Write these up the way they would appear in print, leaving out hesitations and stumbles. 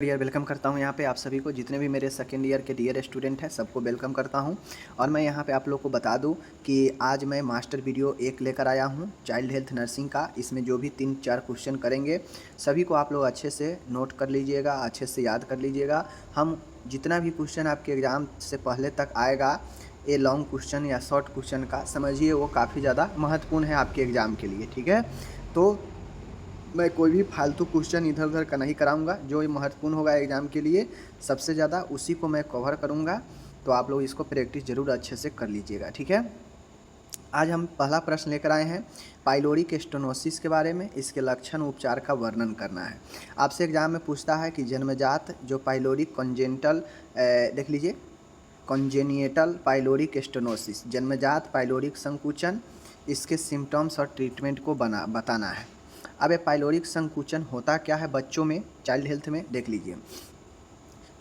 Year welcome करता हूं यहाँ पे आप सभी को, जितने भी मेरे सेकेंड ईयर के डियर स्टूडेंट हैं सबको वेलकम करता हूं। और मैं यहाँ पे आप लोग को बता दूं कि आज मैं मास्टर वीडियो एक लेकर आया हूं चाइल्ड हेल्थ नर्सिंग का। इसमें जो भी 3-4 क्वेश्चन करेंगे सभी को आप लोग अच्छे से नोट कर लीजिएगा, अच्छे से याद कर लीजिएगा। हम जितना भी क्वेश्चन आपके एग्ज़ाम से पहले तक आएगा, ये लॉन्ग क्वेश्चन या शॉर्ट क्वेश्चन का समझिए वो काफ़ी ज़्यादा महत्वपूर्ण है आपके एग्ज़ाम के लिए, ठीक है। तो मैं कोई भी फालतू क्वेश्चन इधर उधर का नहीं कराऊंगा, जो महत्वपूर्ण होगा एग्ज़ाम के लिए सबसे ज़्यादा उसी को मैं कवर करूंगा। तो आप लोग इसको प्रैक्टिस ज़रूर अच्छे से कर लीजिएगा, ठीक है। आज हम पहला प्रश्न लेकर आए हैं पाइलोरिक स्टेनोसिस के बारे में। इसके लक्षण उपचार का वर्णन करना है। आपसे एग्जाम में पूछता है कि जन्मजात जो पाइलोरिक कॉन्जेनिटल, देख लीजिए, कॉन्जेनिटल पाइलोरिक स्टेनोसिस, जन्मजात पाइलोरिक संकुचन, इसके सिम्टम्स और ट्रीटमेंट को बताना है। अब ये पाइलोरिक संकुचन होता क्या है बच्चों में, चाइल्ड हेल्थ में, देख लीजिए।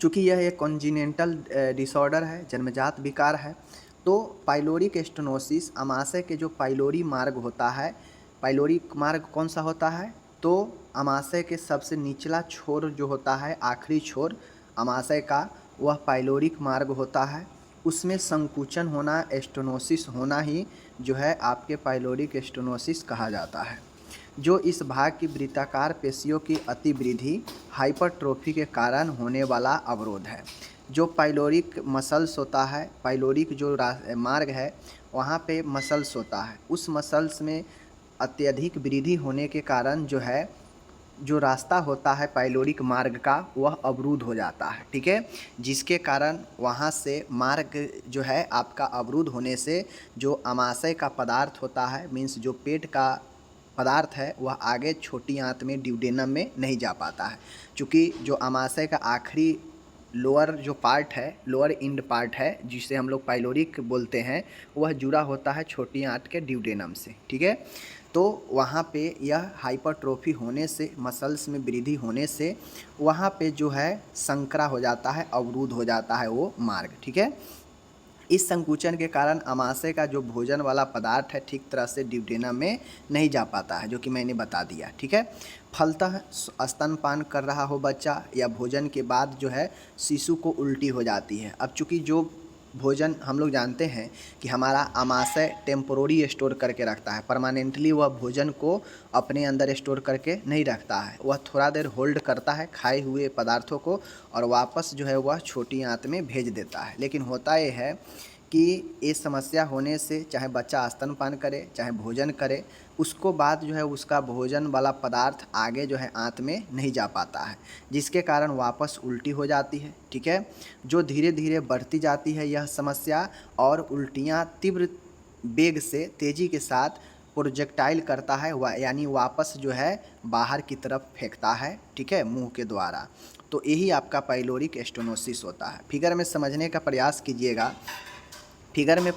चूँकि यह एक कॉन्जिनेंटल डिसऑर्डर है, जन्मजात विकार है, तो पाइलोरिक स्टेनोसिस आमाशय के जो पाइलोरी मार्ग होता है, पाइलोरिक मार्ग कौन सा होता है, तो आमाशय के सबसे निचला छोर जो होता है, आखिरी छोर आमाशय का, वह पाइलोरिक मार्ग होता है। उसमें संकुचन होना, स्टेनोसिस होना ही जो है आपके पाइलोरिक स्टेनोसिस कहा जाता है। जो इस भाग की वृत्ताकार पेशियों की अतिवृद्धि, हाइपरट्रोफी के कारण होने वाला अवरोध है। जो पाइलोरिक मसल्स होता है, पाइलोरिक जो मार्ग है वहाँ पे मसल्स होता है, उस मसल्स में अत्यधिक वृद्धि होने के कारण जो है, जो रास्ता होता है पाइलोरिक मार्ग का वह अवरुद्ध हो जाता है, ठीक है। जिसके कारण वहाँ से मार्ग जो है आपका अवरुद्ध होने से जो आमाशय का पदार्थ होता है, मीन्स जो पेट का पदार्थ है, वह आगे छोटी आंत में ड्यूडेनम में नहीं जा पाता है। चूँकि जो आमाशय का आखिरी लोअर जो पार्ट है, लोअर इंड पार्ट है, जिसे हम लोग पाइलोरिक बोलते हैं, वह जुड़ा होता है छोटी आंत के ड्यूडेनम से, ठीक है। तो वहाँ पे यह हाइपरट्रोफी होने से, मसल्स में वृद्धि होने से वहाँ पे जो है संकरा हो जाता है, अवरुद्ध हो जाता है वो मार्ग, ठीक है। इस संकुचन के कारण आमाशय का जो भोजन वाला पदार्थ है ठीक तरह से ड्यूडेनम में नहीं जा पाता है, जो कि मैंने बता दिया, ठीक है। फलतः स्तनपान कर रहा हो बच्चा या भोजन के बाद जो है शिशु को उल्टी हो जाती है। अब चूँकि जो भोजन हम लोग जानते हैं कि हमारा आमाशय टेम्पोररी स्टोर करके रखता है, परमानेंटली वह भोजन को अपने अंदर स्टोर करके नहीं रखता है, वह थोड़ा देर होल्ड करता है खाए हुए पदार्थों को और वापस जो है वह छोटी आंत में भेज देता है। लेकिन होता ये है कि ये समस्या होने से चाहे बच्चा स्तनपान करे चाहे भोजन करे, उसको बाद जो है उसका भोजन वाला पदार्थ आगे जो है आंत में नहीं जा पाता है, जिसके कारण वापस उल्टी हो जाती है, ठीक है। जो धीरे धीरे बढ़ती जाती है यह समस्या, और उल्टियाँ तीव्र वेग से, तेज़ी के साथ प्रोजेक्टाइल करता है, यानी वापस जो है बाहर की तरफ फेंकता है, ठीक है, मुंह के द्वारा। तो यही आपका पाइलोरिक स्टेनोसिस होता है। फिगर में समझने का प्रयास कीजिएगा। फिगर में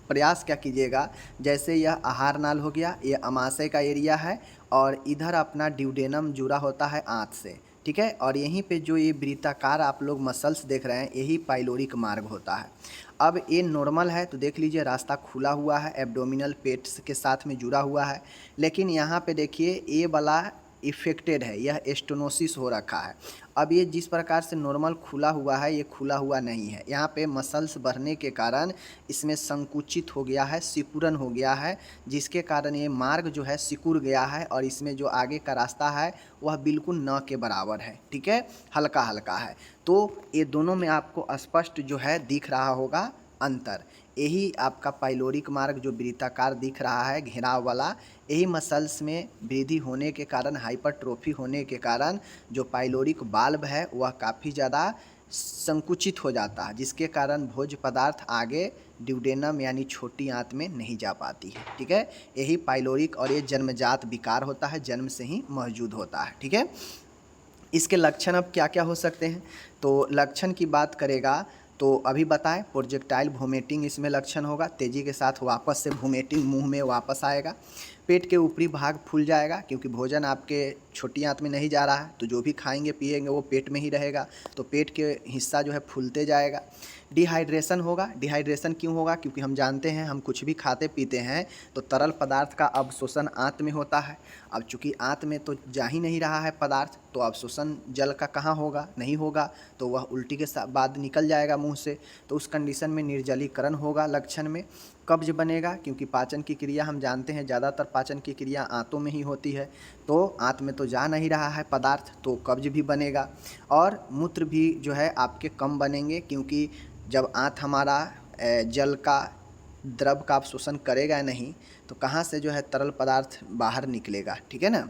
प्रयास क्या कीजिएगा, जैसे यह आहार नाल हो गया, ये आमाशय का एरिया है, और इधर अपना ड्यूडेनम जुड़ा होता है आंत से, ठीक है। और यहीं पे जो ये वृत्ताकार आप लोग मसल्स देख रहे हैं, यही पाइलोरिक मार्ग होता है। अब ये नॉर्मल है तो देख लीजिए रास्ता खुला हुआ है, एब्डोमिनल पेट्स के साथ में जुड़ा हुआ है। लेकिन यहाँ पे देखिए ये वाला इफेक्टेड है, यह स्टेनोसिस हो रखा है। अब ये जिस प्रकार से नॉर्मल खुला हुआ है, ये खुला हुआ नहीं है। यहाँ पे मसल्स बढ़ने के कारण इसमें संकुचित हो गया है, सिकुड़न हो गया है, जिसके कारण ये मार्ग जो है सिकुड़ गया है, और इसमें जो आगे का रास्ता है वह बिल्कुल न के बराबर है, ठीक है, हल्का हल्का है। तो ये दोनों में आपको स्पष्ट जो है दिख रहा होगा अंतर। यही आपका पाइलोरिक मार्ग जो वृत्ताकार दिख रहा है घेराव वाला, यही मसल्स में वृद्धि होने के कारण, हाइपरट्रोफी होने के कारण जो पाइलोरिक बाल्ब है वह काफ़ी ज़्यादा संकुचित हो जाता है, जिसके कारण भोज्य पदार्थ आगे ड्यूडेनम यानी छोटी आंत में नहीं जा पाती है, ठीक है। यही पाइलोरिक, और ये जन्मजात विकार होता है, जन्म से ही मौजूद होता है, ठीक है। इसके लक्षण अब क्या क्या हो सकते हैं, तो लक्षण की बात करेगा तो अभी बताएं, प्रोजेक्टाइल वोमिटिंग इसमें लक्षण होगा, तेज़ी के साथ वापस से वोमिटिंग मुंह में वापस आएगा। पेट के ऊपरी भाग फूल जाएगा क्योंकि भोजन आपके छोटी आंत में नहीं जा रहा है, तो जो भी खाएंगे पिएंगे वो पेट में ही रहेगा, तो पेट के हिस्सा जो है फूलते जाएगा। डिहाइड्रेशन होगा। डिहाइड्रेशन क्यों होगा? क्योंकि हम जानते हैं हम कुछ भी खाते पीते हैं तो तरल पदार्थ का अवशोषण आंत में होता है। अब चूंकि आंत में तो जा ही नहीं रहा है पदार्थ, तो अवशोषण जल का कहाँ होगा? नहीं होगा, तो वह उल्टी के बाद निकल जाएगा मुंह से। तो उस कंडीशन में निर्जलीकरण होगा लक्षण में। कब्ज बनेगा क्योंकि पाचन की क्रिया हम जानते हैं ज़्यादातर पाचन की क्रिया आंतों में ही होती है, तो आंत में तो जा नहीं रहा है पदार्थ, तो कब्ज भी बनेगा। और मूत्र भी जो है आपके कम बनेंगे क्योंकि जब आंत हमारा जल का द्रव का अवशोषण करेगा नहीं तो कहाँ से जो है तरल पदार्थ बाहर निकलेगा, ठीक है ना।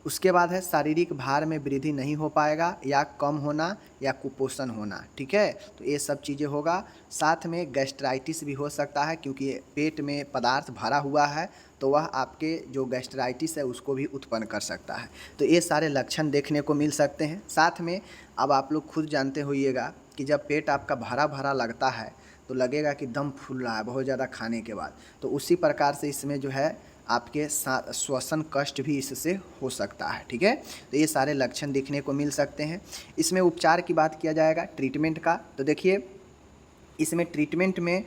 उसके बाद है शारीरिक भार में वृद्धि नहीं हो पाएगा या कम होना या कुपोषण होना, ठीक है। तो ये सब चीज़ें होगा। साथ में गैस्ट्राइटिस भी हो सकता है क्योंकि पेट में पदार्थ भरा हुआ है, तो वह आपके जो गैस्ट्राइटिस है उसको भी उत्पन्न कर सकता है। तो ये सारे लक्षण देखने को मिल सकते हैं। साथ में अब आप लोग खुद जानते होइएगा कि जब पेट आपका भरा भरा लगता है तो लगेगा कि दम फूल रहा है बहुत ज़्यादा खाने के बाद, तो उसी प्रकार से इसमें जो है आपके श्वसन कष्ट भी इससे हो सकता है, ठीक है। तो ये सारे लक्षण देखने को मिल सकते हैं। इसमें उपचार की बात किया जाएगा, ट्रीटमेंट का, तो देखिए इसमें ट्रीटमेंट में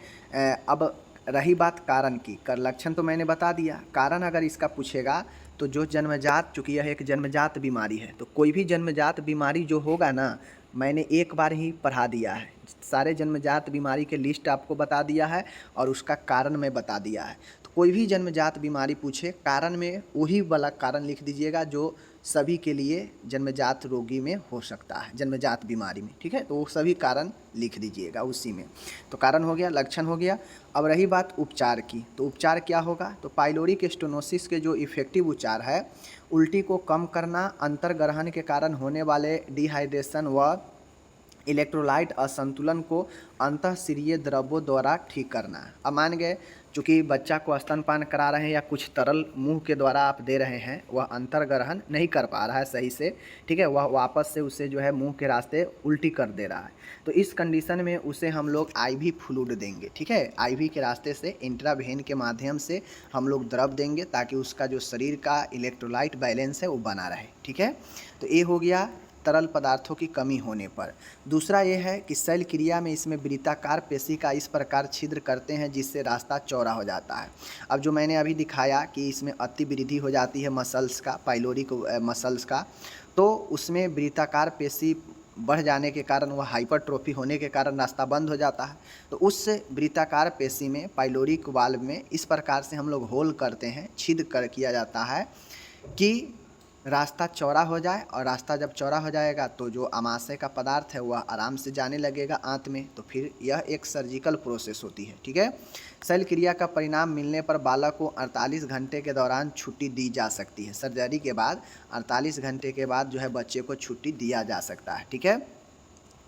अब रही बात कारण की, कर लक्षण तो मैंने बता दिया। कारण अगर इसका पूछेगा तो जो जन्मजात, चूँकि यह एक जन्मजात बीमारी है, तो कोई भी जन्मजात बीमारी जो होगा ना, मैंने एक बार ही पढ़ा दिया है, सारे जन्मजात बीमारी के लिस्ट आपको बता दिया है और उसका कारण मैं बता दिया है। तो कोई भी जन्मजात बीमारी पूछे, कारण में वही वाला कारण लिख दीजिएगा जो सभी के लिए जन्मजात रोगी में हो सकता है, जन्मजात बीमारी में, ठीक है। तो वो सभी कारण लिख दीजिएगा उसी में। तो कारण हो गया, लक्षण हो गया। अब रही बात उपचार की, तो उपचार क्या होगा? तो पाइलोरिक स्टेनोसिस के जो इफेक्टिव उपचार है, उल्टी को कम करना, अंतर्ग्रहण के कारण होने वाले डिहाइड्रेशन व इलेक्ट्रोलाइट असंतुलन को अंतःशिरीय द्रव्यों द्वारा ठीक करना। अब मान गए चूँकि बच्चा को स्तनपान करा रहे हैं या कुछ तरल मुंह के द्वारा आप दे रहे हैं, वह अंतर्ग्रहण नहीं कर पा रहा है सही से, ठीक है, वह वापस से उसे जो है मुंह के रास्ते उल्टी कर दे रहा है। तो इस कंडीशन में उसे हम लोग आईवी फ्लूइड देंगे, ठीक है। आईवी के रास्ते से इंट्रावेन के माध्यम से हम लोग द्रव देंगे ताकि उसका जो शरीर का इलेक्ट्रोलाइट बैलेंस है वो बना रहे, ठीक है। तो ये हो गया तरल पदार्थों की कमी होने पर। दूसरा ये है कि शैल क्रिया में इसमें वृत्ताकार पेशी का इस प्रकार छिद्र करते हैं जिससे रास्ता चौड़ा हो जाता है। अब जो मैंने अभी दिखाया कि इसमें अति वृद्धि हो जाती है मसल्स का, पाइलोरिक मसल्स का, तो उसमें वृत्ताकार पेशी बढ़ जाने के कारण, वह हाइपरट्रोफी होने के कारण रास्ता बंद हो जाता है। तो उस वृत्ताकार पेशी में, पाइलोरिक वाल्व में इस प्रकार से हम लोग होल करते हैं, छिद्र किया जाता है कि रास्ता चौड़ा हो जाए, और रास्ता जब चौड़ा हो जाएगा तो जो आमाशय का पदार्थ है वह आराम से जाने लगेगा आंत में। तो फिर यह एक सर्जिकल प्रोसेस होती है, ठीक है। शैल क्रिया का परिणाम मिलने पर बालक को 48 घंटे के दौरान छुट्टी दी जा सकती है। सर्जरी के बाद 48 घंटे के बाद जो है बच्चे को छुट्टी दिया जा सकता है, ठीक है।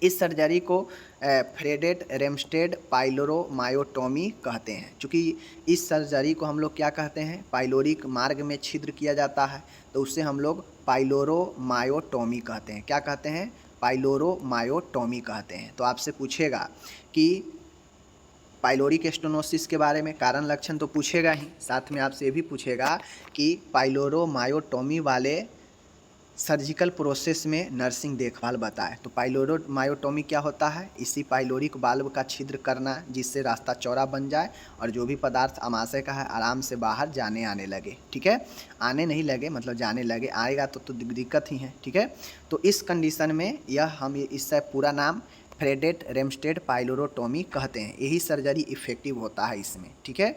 इस सर्जरी को फ्रेडेट रेमस्टेड पाइलोरोमायोटोमी कहते हैं। चूँकि इस सर्जरी को हम लोग क्या कहते हैं, पाइलोरिक मार्ग में छिद्र किया जाता है, तो उससे हम लोग पाइलोरोमायोटोमी कहते हैं। क्या कहते हैं? पाइलोरोमायोटोमी कहते हैं। तो आपसे पूछेगा कि पाइलोरिक स्टेनोसिस के बारे में कारण लक्षण तो पूछेगा ही, साथ में आपसे ये भी पूछेगा कि पाइलोरोमायोटोमी वाले सर्जिकल प्रोसेस में नर्सिंग देखभाल बताए। तो पाइलोरोमायोटोमी क्या होता है? इसी पाइलोरिक वाल्व का छिद्र करना जिससे रास्ता चौड़ा बन जाए और जो भी पदार्थ आमाशय का है आराम से बाहर जाने आने लगे, ठीक है। आने नहीं लगे मतलब जाने लगे, आएगा तो दिक्कत ही है, ठीक है। तो इस कंडीशन में यह हम इससे पूरा नाम फ्रेडेट रेमस्टेड पाइलोरोटोमी कहते हैं। यही सर्जरी इफेक्टिव होता है इसमें, ठीक है।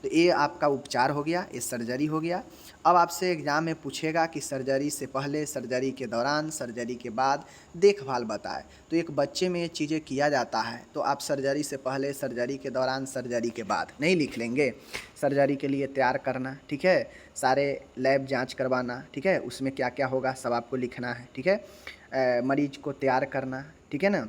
तो ये आपका उपचार हो गया, ये सर्जरी हो गया। अब आपसे एग्जाम में पूछेगा कि सर्जरी से पहले, सर्जरी के दौरान, सर्जरी के बाद देखभाल बताए। तो एक बच्चे में ये चीज़ें किया जाता है, तो आप सर्जरी से पहले, सर्जरी के दौरान, सर्जरी के बाद नहीं लिख लेंगे। सर्जरी के लिए तैयार करना, ठीक है, सारे लैब जांच करवाना, ठीक है, उसमें क्या क्या होगा सब आपको लिखना है, ठीक है। मरीज को तैयार करना, ठीक है ना,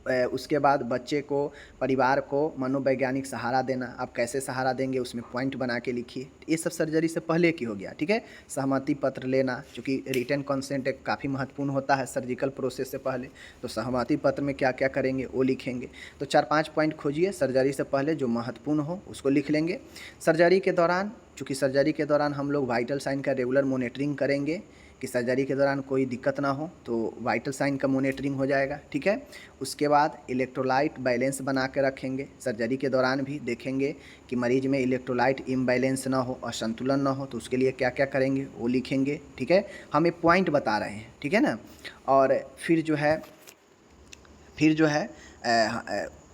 उसके बाद बच्चे को, परिवार को मनोवैज्ञानिक सहारा देना। आप कैसे सहारा देंगे उसमें पॉइंट बना के लिखिए। ये सब सर्जरी से पहले की हो गया, ठीक है। सहमति पत्र लेना, चूँकि रिटन कंसेंट एक काफ़ी महत्वपूर्ण होता है सर्जिकल प्रोसेस से पहले, तो सहमति पत्र में क्या क्या करेंगे वो लिखेंगे। तो 4-5 पॉइंट खोजिए सर्जरी से पहले जो महत्वपूर्ण हो उसको लिख लेंगे। सर्जरी के दौरान, चूँकि सर्जरी के दौरान हम लोग वाइटल साइन का रेगुलर मॉनिटरिंग करेंगे कि सर्जरी के दौरान कोई दिक्कत ना हो, तो वाइटल साइन का मॉनिटरिंग हो जाएगा, ठीक है। उसके बाद इलेक्ट्रोलाइट बैलेंस बना के रखेंगे। सर्जरी के दौरान भी देखेंगे कि मरीज में इलेक्ट्रोलाइट इम्बैलेंस ना हो, असंतुलन ना हो, तो उसके लिए क्या क्या करेंगे वो लिखेंगे, ठीक है। हम एक पॉइंट बता रहे हैं, ठीक है ना। और फिर जो है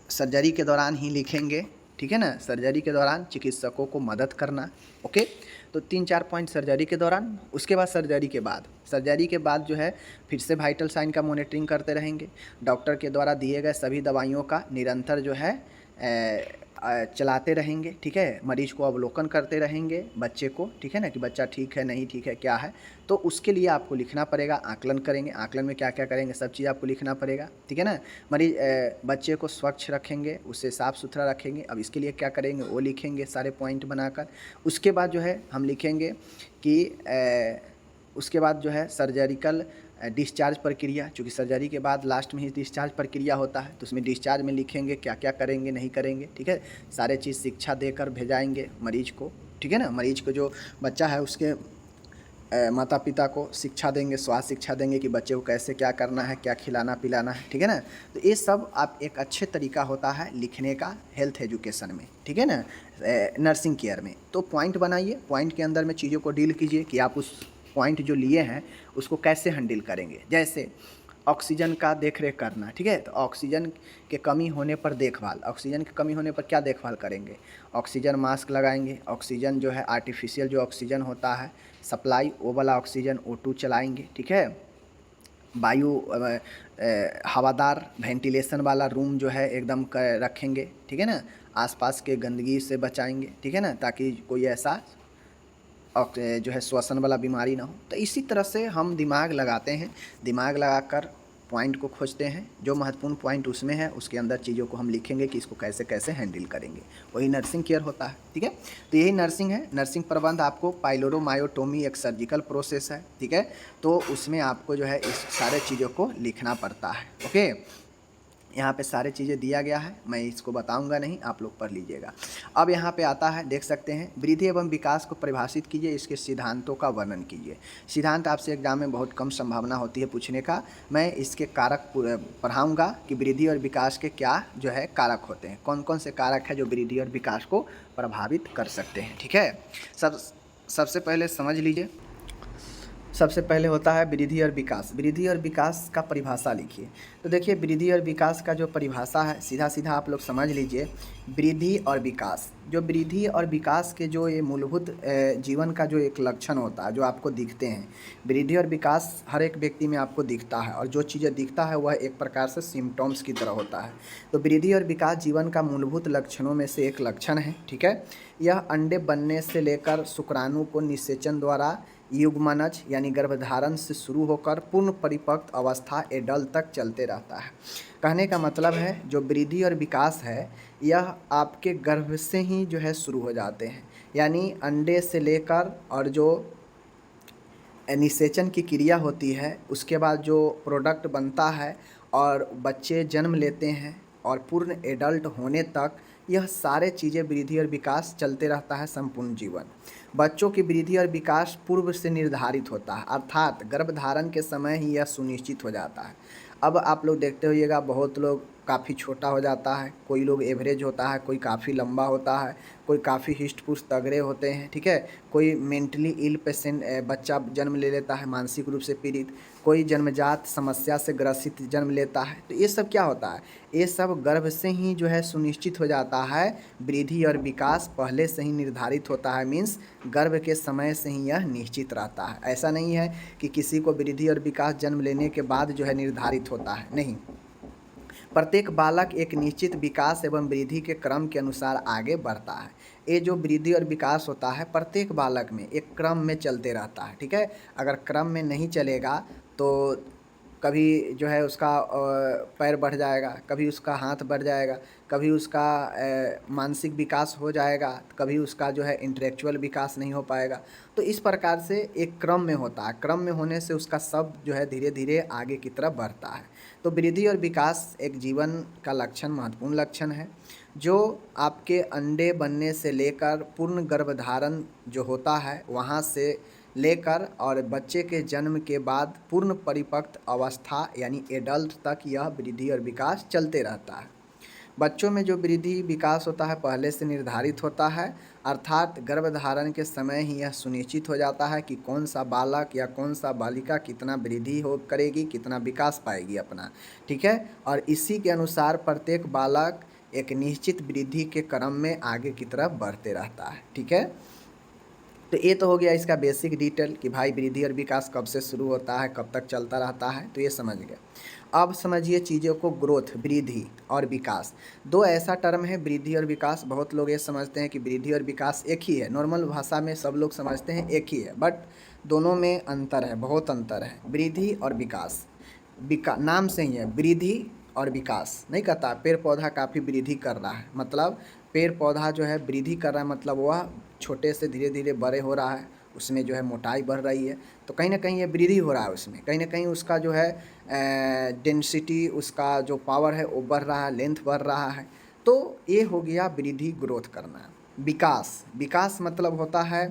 सर्जरी के दौरान ही लिखेंगे, ठीक है ना। सर्जरी के दौरान चिकित्सकों को मदद करना, ओके। तो 3-4 पॉइंट सर्जरी के दौरान। उसके बाद सर्जरी के बाद जो है फिर से वाइटल साइन का मॉनिटरिंग करते रहेंगे। डॉक्टर के द्वारा दिए गए सभी दवाइयों का निरंतर जो है चलाते रहेंगे, ठीक है। मरीज को अवलोकन करते रहेंगे, बच्चे को, ठीक है ना, कि बच्चा ठीक है नहीं ठीक है क्या है। तो उसके लिए आपको लिखना पड़ेगा, आकलन करेंगे। आकलन में क्या क्या करेंगे सब चीज़ आपको लिखना पड़ेगा, ठीक है ना। बच्चे को स्वच्छ रखेंगे, उसे साफ़ सुथरा रखेंगे। अब इसके लिए क्या करेंगे वो लिखेंगे सारे पॉइंट बनाकर। उसके बाद जो है हम लिखेंगे कि उसके बाद जो है सर्जरिकल डिस्चार्ज प्रक्रिया, चूँकि सर्जरी के बाद लास्ट में ही डिस्चार्ज प्रक्रिया होता है, तो उसमें डिस्चार्ज में लिखेंगे क्या क्या करेंगे नहीं करेंगे, ठीक है। सारे चीज़ शिक्षा देकर भेजाएंगे मरीज को, ठीक है ना। मरीज को जो बच्चा है उसके माता पिता को शिक्षा देंगे, स्वास्थ्य शिक्षा देंगे कि बच्चे को कैसे क्या करना है, क्या खिलाना पिलाना है, ठीक है ना। तो ये सब आप एक अच्छे तरीका होता है लिखने का हेल्थ एजुकेशन में, ठीक है ना, नर्सिंग केयर में। तो पॉइंट बनाइए, पॉइंट के अंदर में चीज़ों को डील कीजिए कि आप उस पॉइंट जो लिए हैं उसको कैसे हैंडल करेंगे। जैसे ऑक्सीजन का देख रेख करना, ठीक है। तो ऑक्सीजन के कमी होने पर देखभाल, ऑक्सीजन की कमी होने पर क्या देखभाल करेंगे, ऑक्सीजन मास्क लगाएंगे। ऑक्सीजन जो है आर्टिफिशियल जो ऑक्सीजन होता है सप्लाई, वो वाला ऑक्सीजन O2 चलाएंगे, ठीक है। वायु हवादार वेंटिलेशन वाला रूम जो है एकदम रखेंगे, ठीक है ना। आसपास के गंदगी से बचाएंगे, ठीक है ना, ताकि कोई ऐसा जो है श्वसन वाला बीमारी ना हो। तो इसी तरह से हम दिमाग लगाते हैं, दिमाग लगाकर पॉइंट को खोजते हैं, जो महत्वपूर्ण पॉइंट उसमें है उसके अंदर चीज़ों को हम लिखेंगे कि इसको कैसे कैसे हैंडल करेंगे। वही नर्सिंग केयर होता है, ठीक है। तो यही नर्सिंग है। नर्सिंग प्रबंध आपको पाइलोरोमायोटोमी एक सर्जिकल प्रोसेस है, ठीक है। तो उसमें आपको जो है इस सारे चीज़ों को लिखना पड़ता है, ओके। यहाँ पे सारे चीज़ें दिया गया है, मैं इसको बताऊंगा नहीं, आप लोग पढ़ लीजिएगा। अब यहाँ पे आता है, देख सकते हैं, वृद्धि एवं विकास को परिभाषित कीजिए, इसके सिद्धांतों का वर्णन कीजिए। सिद्धांत आपसे एग्जाम में बहुत कम संभावना होती है पूछने का। मैं इसके कारक पढ़ाऊँगा कि वृद्धि और विकास के क्या जो है कारक होते हैं, कौन कौन से कारक है जो वृद्धि और विकास को प्रभावित कर सकते हैं, ठीक है। सबसे पहले समझ लीजिए, सबसे पहले होता है वृद्धि और विकास। वृद्धि और विकास का परिभाषा लिखिए। तो देखिए वृद्धि और विकास का जो परिभाषा है सीधा सीधा आप लोग समझ लीजिए। वृद्धि और विकास, जो वृद्धि और विकास के जो ये मूलभूत जीवन का जो एक लक्षण होता है जो आपको दिखते हैं, वृद्धि और विकास हर एक व्यक्ति में आपको दिखता है, और जो चीज़ें दिखता है वह एक प्रकार से सिम्टम्स की तरह होता है। तो वृद्धि और विकास जीवन का मूलभूत लक्षणों में से एक लक्षण है, ठीक है। यह अंडे बनने से लेकर शुक्राणु को निषेचन द्वारा युग्मनज यानी गर्भधारण से शुरू होकर पूर्ण परिपक्व अवस्था एडल्ट तक चलते रहता है। कहने का मतलब है जो वृद्धि और विकास है यह आपके गर्भ से ही जो है शुरू हो जाते हैं, यानी अंडे से लेकर और जो निषेचन की क्रिया होती है उसके बाद जो प्रोडक्ट बनता है और बच्चे जन्म लेते हैं और पूर्ण एडल्ट होने तक, यह सारे चीज़ें वृद्धि और विकास चलते रहता है संपूर्ण जीवन। बच्चों की वृद्धि और विकास पूर्व से निर्धारित होता है, अर्थात गर्भधारण के समय ही यह सुनिश्चित हो जाता है। अब आप लोग देखते होइएगा बहुत लोग काफ़ी छोटा हो जाता है, कोई लोग एवरेज होता है, कोई काफ़ी लंबा होता है, कोई काफ़ी हिस्ट पुष्ट तगड़े होते हैं, ठीक है। कोई मेंटली इल पेशेंट बच्चा जन्म ले लेता है, मानसिक रूप से पीड़ित, कोई जन्मजात समस्या से ग्रसित जन्म लेता है। तो ये सब क्या होता है, ये सब गर्भ से ही जो है सुनिश्चित हो जाता है। वृद्धि और विकास पहले से ही निर्धारित होता है, मीन्स गर्भ के समय से ही यह निश्चित रहता है। ऐसा नहीं है कि किसी को वृद्धि और विकास जन्म लेने के बाद जो है निर्धारित होता है, नहीं। प्रत्येक बालक एक निश्चित विकास एवं वृद्धि के क्रम के अनुसार आगे बढ़ता है। ये जो वृद्धि और विकास होता है प्रत्येक बालक में एक क्रम में चलते रहता है, ठीक है। अगर क्रम में नहीं चलेगा तो कभी जो है उसका पैर बढ़ जाएगा, कभी उसका हाथ बढ़ जाएगा, कभी उसका मानसिक विकास हो जाएगा, कभी उसका जो है इंटेलेक्चुअल विकास नहीं हो पाएगा। तो इस प्रकार से एक क्रम में होता है, क्रम में होने से उसका सब जो है धीरे धीरे आगे की तरफ बढ़ता है। तो वृद्धि और विकास एक जीवन का लक्षण, महत्वपूर्ण लक्षण है, जो आपके अंडे बनने से लेकर पूर्ण गर्भधारण जो होता है वहाँ से लेकर और बच्चे के जन्म के बाद पूर्ण परिपक्व अवस्था यानी एडल्ट तक यह वृद्धि और विकास चलते रहता है। बच्चों में जो वृद्धि विकास होता है पहले से निर्धारित होता है, अर्थात गर्भधारण के समय ही यह सुनिश्चित हो जाता है कि कौन सा बालक या कौन सा बालिका कितना वृद्धि हो करेगी, कितना विकास पाएगी अपना, ठीक है। और इसी के अनुसार प्रत्येक बालक एक निश्चित वृद्धि के क्रम में आगे की तरफ बढ़ते रहता है, ठीक है। तो ये तो हो गया इसका बेसिक डिटेल कि भाई वृद्धि और विकास कब से शुरू होता है, कब तक चलता रहता है, तो ये समझ गए। अब समझिए चीज़ों को, ग्रोथ, वृद्धि और विकास, दो ऐसा टर्म है वृद्धि और विकास। बहुत लोग ये समझते हैं कि वृद्धि और विकास एक ही है, नॉर्मल भाषा में सब लोग समझते हैं एक ही है, बट दोनों में अंतर है, बहुत अंतर है। वृद्धि और विकास, नाम से ही है वृद्धि और विकास, नहीं कहता पेड़ पौधा काफ़ी वृद्धि कर रहा है, मतलब पेड़ पौधा जो है वृद्धि कर रहा है, मतलब वह छोटे से धीरे धीरे बड़े हो रहा है, उसमें जो है मोटाई बढ़ रही है, तो कहीं ना कहीं ये वृद्धि हो रहा है उसमें, कहीं ना कहीं उसका जो है डेंसिटी, उसका जो पावर है वो बढ़ रहा है, लेंथ बढ़ रहा है। तो ये हो गया वृद्धि, ग्रोथ करना। विकास, विकास मतलब होता है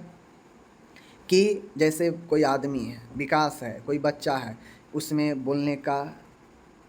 कि जैसे कोई आदमी है, विकास है, कोई बच्चा है, उसमें बोलने का,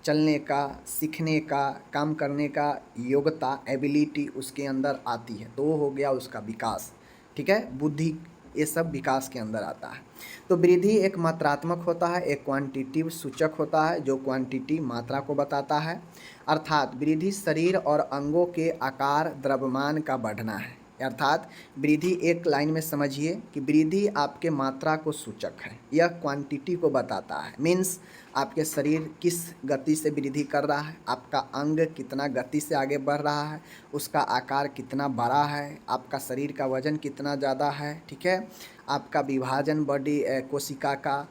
चलने का, सीखने का, काम करने का योग्यता, एबिलिटी उसके अंदर आती है, तो वो हो गया उसका विकास, ठीक है। बुद्धि, ये सब विकास के अंदर आता है। तो वृद्धि एक मात्रात्मक होता है, एक क्वांटिटिव सूचक होता है, जो क्वांटिटी मात्रा को बताता है। अर्थात वृद्धि शरीर और अंगों के आकार, द्रव्यमान का बढ़ना है। अर्थात वृद्धि, एक लाइन में समझिए कि वृद्धि आपके मात्रा को सूचक है, यह क्वांटिटी को बताता है। मीन्स आपके शरीर किस गति से वृद्धि कर रहा है, आपका अंग कितना गति से आगे बढ़ रहा है, उसका आकार कितना बड़ा है, आपका शरीर का वजन कितना ज़्यादा है, ठीक है। आपका विभाजन, बॉडी कोशिका का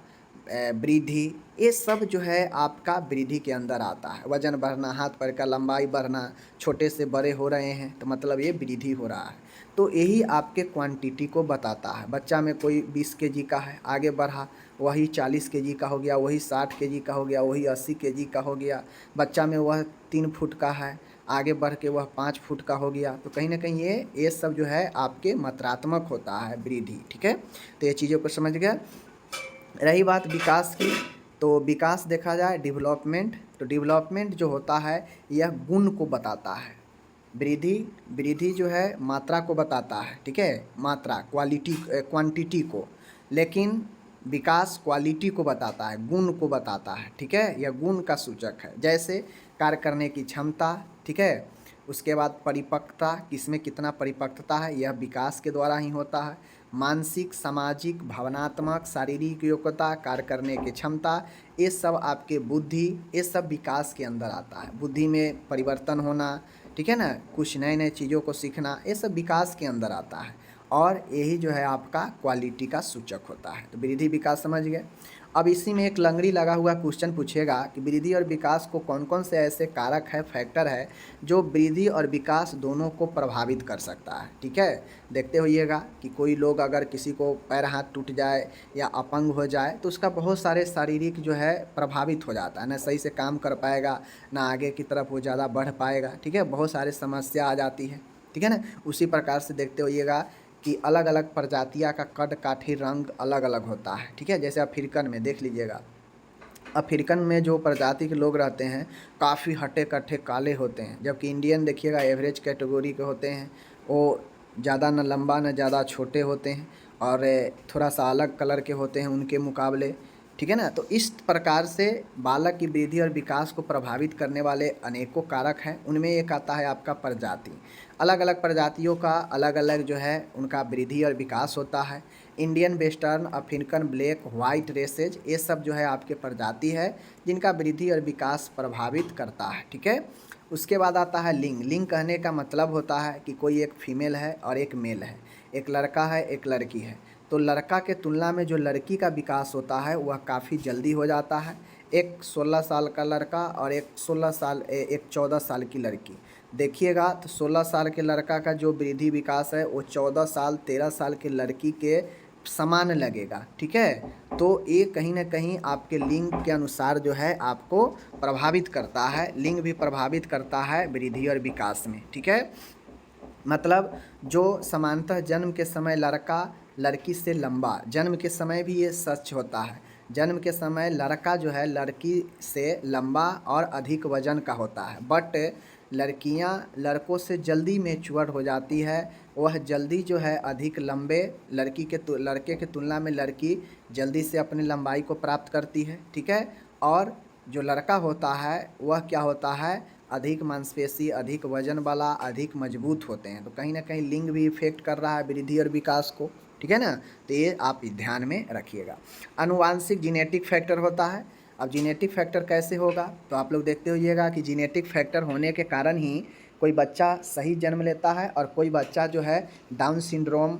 वृद्धि, ये सब जो है आपका वृद्धि के अंदर आता है। वजन बढ़ना, हाथ पैर का लंबाई बढ़ना, छोटे से बड़े हो रहे हैं, तो मतलब ये वृद्धि हो रहा है। तो यही आपके क्वांटिटी को बताता है। बच्चा में कोई 20 केजी का है, आगे बढ़ा, वही 40 केजी का हो गया, वही 60 केजी का हो गया, वही 80 केजी का हो गया। बच्चा में वह 3 फुट का है, आगे बढ़ के वह 5 फुट का हो गया। तो कहीं ना कहीं ये सब जो है आपके मात्रात्मक होता है वृद्धि, ठीक है। तो ये चीज़ों को समझ गया। रही बात विकास की, तो विकास देखा जाए डेवलपमेंट, तो डेवलपमेंट जो होता है यह गुण को बताता है। वृद्धि, वृद्धि जो है मात्रा को बताता है, ठीक है, मात्रा, क्वालिटी, क्वांटिटी को। लेकिन विकास क्वालिटी को बताता है, गुण को बताता है, ठीक है, यह गुण का सूचक है। जैसे कार्य करने की क्षमता, ठीक है, उसके बाद परिपक्वता, किसमें कितना परिपक्वता है, यह विकास के द्वारा ही होता है। मानसिक, सामाजिक, भावनात्मक, शारीरिक योग्यता, कार्य करने की क्षमता, ये सब आपके बुद्धि, ये सब विकास के अंदर आता है। बुद्धि में परिवर्तन होना, ठीक है ना, कुछ नए नए चीज़ों को सीखना, ये सब विकास के अंदर आता है, और यही जो है आपका क्वालिटी का सूचक होता है। तो वृद्धि विकास समझ गए। अब इसी में एक लंगड़ी लगा हुआ क्वेश्चन पूछेगा कि वृद्धि और विकास को कौन कौन से ऐसे कारक है, फैक्टर है, जो वृद्धि और विकास दोनों को प्रभावित कर सकता है, ठीक है। देखते होइएगा कि कोई लोग, अगर किसी को पैर हाथ टूट जाए या अपंग हो जाए, तो उसका बहुत सारे शारीरिक जो है प्रभावित हो जाता है, ना सही से काम कर पाएगा, ना आगे की तरफ वो ज़्यादा बढ़ पाएगा, ठीक है, बहुत सारे समस्या आ जाती है, ठीक है ना। उसी प्रकार से देखते होइएगा कि अलग अलग प्रजातियां का कद काठी रंग अलग अलग होता है, ठीक है। जैसे अफ्रीकन में देख लीजिएगा, अफ्रीकन में जो प्रजाति के लोग रहते हैं काफ़ी हट्टे कट्टे काले होते हैं, जबकि इंडियन देखिएगा एवरेज कैटेगरी के होते हैं, वो ज़्यादा न लंबा न ज़्यादा छोटे होते हैं, और थोड़ा सा अलग कलर के होते हैं उनके मुकाबले, ठीक है ना। तो इस प्रकार से बालक की वृद्धि और विकास को प्रभावित करने वाले अनेकों कारक हैं। उनमें एक आता है आपका प्रजाति। अलग अलग प्रजातियों का अलग अलग जो है उनका वृद्धि और विकास होता है। Indian, western, African, black, white races, ये सब जो है आपके प्रजाति है जिनका वृद्धि और विकास प्रभावित करता है, ठीक है। उसके बाद आता है लिंग। लिंग कहने का मतलब होता है कि कोई एक फीमेल है और एक मेल है, एक लड़का है एक लड़की है। तो लड़का के तुलना में जो लड़की का विकास होता है वह काफ़ी जल्दी हो जाता है, एक 16 साल का लड़का और एक 14 साल की लड़की। देखिएगा तो 16 साल के लड़का का जो वृद्धि विकास है वो 14 साल 13 साल की लड़की के समान लगेगा, ठीक है। तो ये कहीं ना कहीं आपके लिंग के अनुसार जो है आपको प्रभावित करता है, लिंग भी प्रभावित करता है वृद्धि और विकास में, ठीक है। मतलब जो समानतः जन्म के समय लड़का लड़की से लंबा, जन्म के समय भी ये सच होता है, जन्म के समय लड़का जो है लड़की से लंबा और अधिक वजन का होता है, बट लड़कियां लड़कों से जल्दी मैच्योर हो जाती है, वह जल्दी जो है अधिक लंबे लड़के के तुलना में लड़की जल्दी से अपनी लंबाई को प्राप्त करती है, ठीक है। और जो लड़का होता है वह क्या होता है, अधिक मांसपेशी, अधिक वजन वाला, अधिक मजबूत होते हैं। तो कहीं ना कहीं लिंग भी इफेक्ट कर रहा है वृद्धि और विकास को, ठीक है ना। तो ये आप ध्यान में रखिएगा। आनुवांशिक जीनेटिक फैक्टर होता है। अब जीनेटिक फैक्टर कैसे होगा, तो आप लोग देखते होइएगा कि जीनेटिक फैक्टर होने के कारण ही कोई बच्चा सही जन्म लेता है और कोई बच्चा जो है डाउन सिंड्रोम,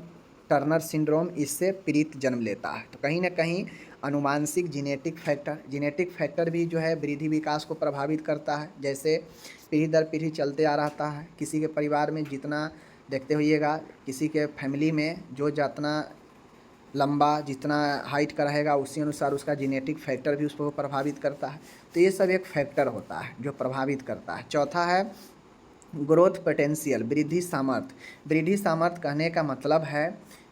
टर्नर सिंड्रोम इससे पीड़ित जन्म लेता है। तो कहीं ना कहीं अनुवांशिक जीनेटिक फैक्टर भी जो है वृद्धि विकास को प्रभावित करता है। जैसे पीढ़ी दर पीढ़ी चलते आ रहता है, किसी के परिवार में जितना देखते होइएगा, किसी के फैमिली में जो जितना लंबा, जितना हाइट का रहेगा उसी अनुसार उसका जीनेटिक फैक्टर भी उसको प्रभावित करता है। तो ये सब एक फैक्टर होता है जो प्रभावित करता है। चौथा है ग्रोथ पोटेंशियल, वृद्धि सामर्थ्य कहने का मतलब है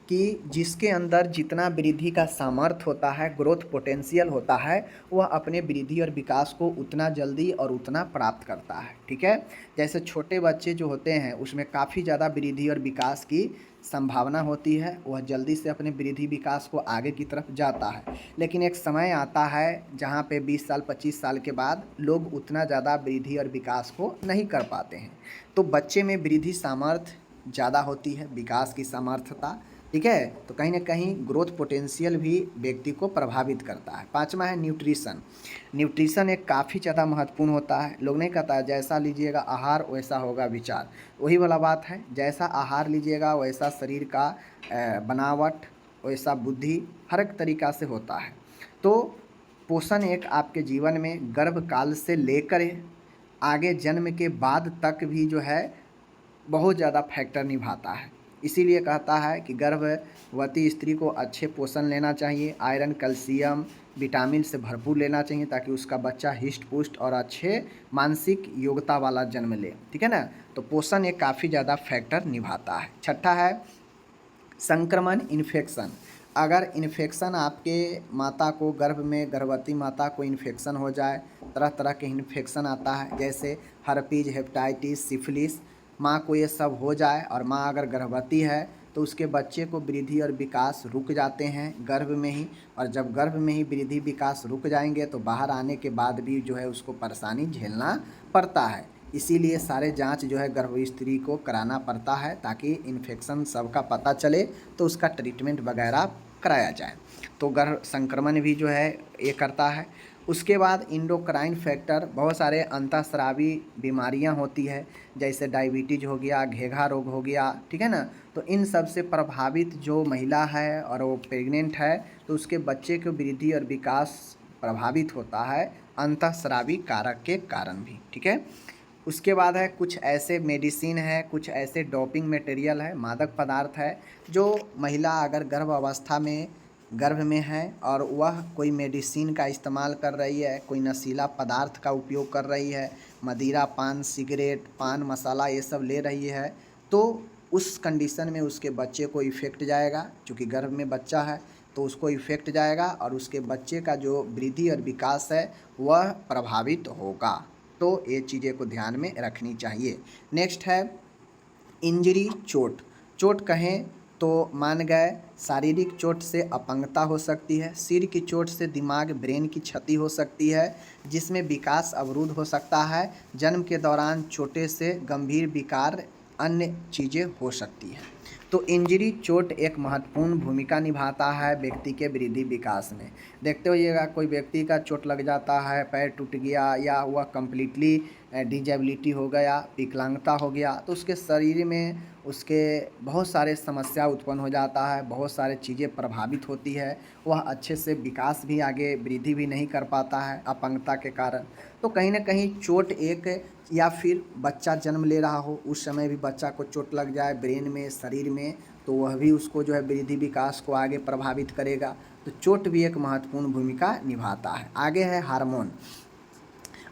कि जिसके अंदर जितना वृद्धि का सामर्थ्य होता है, ग्रोथ पोटेंशियल होता है, वह अपने वृद्धि और विकास को उतना जल्दी और उतना प्राप्त करता है, ठीक है। जैसे छोटे बच्चे जो होते हैं उसमें काफ़ी ज़्यादा वृद्धि और विकास की संभावना होती है, वह जल्दी से अपने वृद्धि विकास को आगे की तरफ जाता है। लेकिन एक समय आता है जहाँ पे 20 साल 25 साल के बाद लोग उतना ज़्यादा वृद्धि और विकास को नहीं कर पाते हैं। तो बच्चे में वृद्धि सामर्थ्य ज़्यादा होती है, विकास की सामर्थ्यता, ठीक है। तो कहीं ना कहीं ग्रोथ पोटेंशियल भी व्यक्ति को प्रभावित करता है। पांचवा है न्यूट्रिशन एक काफ़ी ज़्यादा महत्वपूर्ण होता है। लोग नहीं कहता जैसा लीजिएगा आहार वैसा होगा विचार, वही वाला बात है। जैसा आहार लीजिएगा वैसा शरीर का बनावट, वैसा बुद्धि, हर एक तरीक़ा से होता है। तो पोषण एक आपके जीवन में गर्भकाल से लेकर आगे जन्म के बाद तक भी जो है बहुत ज़्यादा फैक्टर निभाता है। इसीलिए कहता है कि गर्भवती स्त्री को अच्छे पोषण लेना चाहिए, आयरन, कैल्शियम, विटामिन से भरपूर लेना चाहिए ताकि उसका बच्चा हिष्ट पुष्ट और अच्छे मानसिक योग्यता वाला जन्म ले, ठीक है ना। तो पोषण एक काफ़ी ज़्यादा फैक्टर निभाता है। छठा है संक्रमण, इन्फेक्शन। अगर इन्फेक्शन आपके माता को गर्भवती माता को इन्फेक्शन हो जाए, तरह तरह के इन्फेक्शन आता है जैसे हर्पीज, हेपेटाइटिस, सिफिलिस, माँ को ये सब हो जाए और माँ अगर गर्भवती है तो उसके बच्चे को वृद्धि और विकास रुक जाते हैं गर्भ में ही। और जब गर्भ में ही वृद्धि विकास रुक जाएंगे तो बाहर आने के बाद भी जो है उसको परेशानी झेलना पड़ता है। इसीलिए सारे जांच जो है गर्भवती स्त्री को कराना पड़ता है ताकि इन्फेक्शन सबका पता चले तो उसका ट्रीटमेंट वगैरह कराया जाए। तो गर्भ संक्रमण भी जो है ये करता है। उसके बाद इंडोक्राइन फैक्टर, बहुत सारे अंतःस्रावी बीमारियां होती है जैसे डायबिटीज हो गया, घेघा रोग हो गया, ठीक है ना। तो इन सब से प्रभावित जो महिला है और वो प्रेग्नेंट है तो उसके बच्चे के वृद्धि और विकास प्रभावित होता है अंतःस्रावी कारक के कारण भी, ठीक है। उसके बाद है कुछ ऐसे मेडिसिन है, कुछ ऐसे डोपिंग मटेरियल है, मादक पदार्थ है जो महिला अगर गर्भ में है और वह कोई मेडिसिन का इस्तेमाल कर रही है, कोई नशीला पदार्थ का उपयोग कर रही है, मदिरा, पान, सिगरेट, पान मसाला ये सब ले रही है, तो उस कंडीशन में उसके बच्चे को इफ़ेक्ट जाएगा। चूँकि गर्भ में बच्चा है तो उसको इफ़ेक्ट जाएगा और उसके बच्चे का जो वृद्धि और विकास है वह प्रभावित होगा। तो ये चीज़ें को ध्यान में रखनी चाहिए। नेक्स्ट है इंजरी, चोट कहें तो मान गए शारीरिक चोट से अपंगता हो सकती है, सिर की चोट से दिमाग ब्रेन की क्षति हो सकती है जिसमें विकास अवरुद्ध हो सकता है, जन्म के दौरान छोटे से गंभीर विकार अन्य चीज़ें हो सकती हैं। तो तो इंजरी चोट एक महत्वपूर्ण भूमिका निभाता है व्यक्ति के वृद्धि विकास में। देखते होइएगा कोई व्यक्ति का चोट लग जाता है, पैर टूट गया या वह कम्प्लीटली डिजेबिलिटी हो गया, विकलांगता हो गया, तो उसके शरीर में उसके बहुत सारे समस्या उत्पन्न हो जाता है, बहुत सारे चीज़ें प्रभावित होती है, वह अच्छे से विकास भी आगे वृद्धि भी नहीं कर पाता है अपंगता के कारण। तो कहीं ना कहीं चोट एक, या फिर बच्चा जन्म ले रहा हो उस समय भी बच्चा को चोट लग जाए ब्रेन में, शरीर में, तो वह भी उसको जो है वृद्धि विकास को आगे प्रभावित करेगा। तो चोट भी एक महत्वपूर्ण भूमिका निभाता है। आगे है हार्मोन।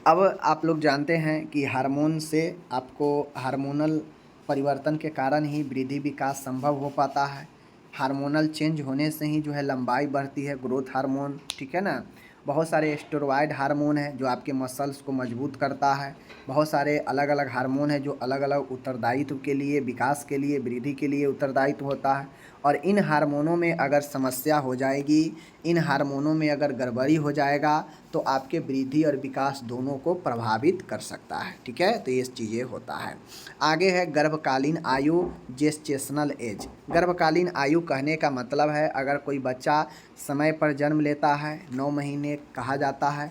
अब आप लोग जानते हैं कि हार्मोन से आपको हार्मोनल परिवर्तन के कारण ही वृद्धि विकास संभव हो पाता है। हार्मोनल चेंज होने से ही जो है लंबाई बढ़ती है, ग्रोथ हार्मोन, ठीक है ना। बहुत सारे स्टेरॉयड हार्मोन है जो आपके मसल्स को मजबूत करता है। बहुत सारे अलग अलग हार्मोन है जो अलग अलग उत्तरदायित्व के लिए, विकास के लिए, वृद्धि के लिए उत्तरदायित्व होता है। और इन हार्मोनों में अगर समस्या हो जाएगी, इन हार्मोनों में अगर गड़बड़ी हो जाएगा तो आपके वृद्धि और विकास दोनों को प्रभावित कर सकता है, ठीक है। तो ये चीज़ें होता है। आगे है गर्भकालीन आयु, जेस्टेशनल एज। गर्भकालीन आयु कहने का मतलब है अगर कोई बच्चा समय पर जन्म लेता है, 9 महीने कहा जाता है,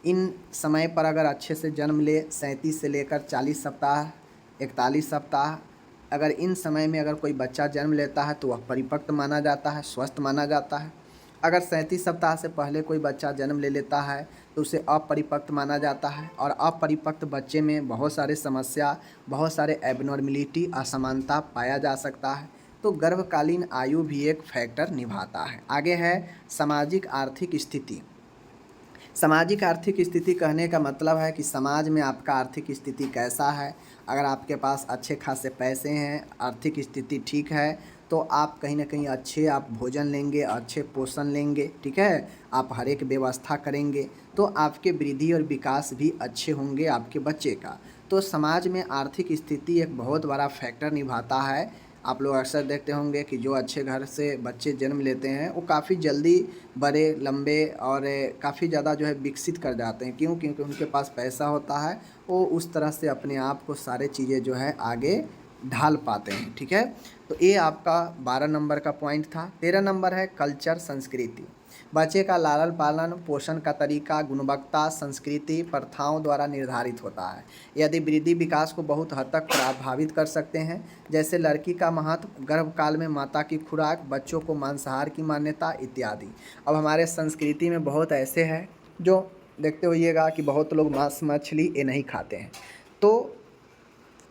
इन समय पर अगर अच्छे से जन्म ले, 37 से लेकर 40 सप्ताह, 41 सप्ताह, अगर इन समय में अगर कोई बच्चा जन्म लेता है तो वह परिपक्व माना जाता है, स्वस्थ माना जाता है। अगर 37 सप्ताह से पहले कोई बच्चा जन्म ले लेता है तो उसे अपरिपक्व माना जाता है। और अपरिपक्व बच्चे में बहुत सारे समस्या, बहुत सारे एबनॉर्मेलिटी, असमानता पाया जा सकता है। तो गर्भकालीन आयु भी एक फैक्टर निभाता है। आगे है सामाजिक आर्थिक स्थिति। सामाजिक आर्थिक स्थिति कहने का मतलब है कि समाज में आपका आर्थिक स्थिति कैसा है। अगर आपके पास अच्छे खासे पैसे हैं, आर्थिक स्थिति ठीक है, तो आप कहीं ना कहीं अच्छे आप भोजन लेंगे, अच्छे पोषण लेंगे, ठीक है, आप हर एक व्यवस्था करेंगे तो आपके वृद्धि और विकास भी अच्छे होंगे आपके बच्चे का। तो समाज में आर्थिक स्थिति एक बहुत बड़ा फैक्टर निभाता है। आप लोग अक्सर देखते होंगे कि जो अच्छे घर से बच्चे जन्म लेते हैं वो काफ़ी जल्दी बड़े, लंबे और काफ़ी ज़्यादा जो है विकसित कर जाते हैं। क्यों? क्योंकि उनके पास पैसा होता है, वो उस तरह से अपने आप को सारे चीज़ें जो है आगे ढाल पाते हैं, ठीक है। तो ये आपका 12 नंबर का पॉइंट था। 13 नंबर है कल्चर, संस्कृति। बच्चे का लालन पालन, पोषण का तरीका, गुणवत्ता, संस्कृति, प्रथाओं द्वारा निर्धारित होता है। यदि वृद्धि विकास को बहुत हद तक प्रभावित कर सकते हैं, जैसे लड़की का महत्व, गर्भकाल में माता की खुराक, बच्चों को मांसाहार की मान्यता इत्यादि। अब हमारे संस्कृति में बहुत ऐसे हैं जो देखते होइएगा कि बहुत लोग मांस मछली ये नहीं खाते हैं, तो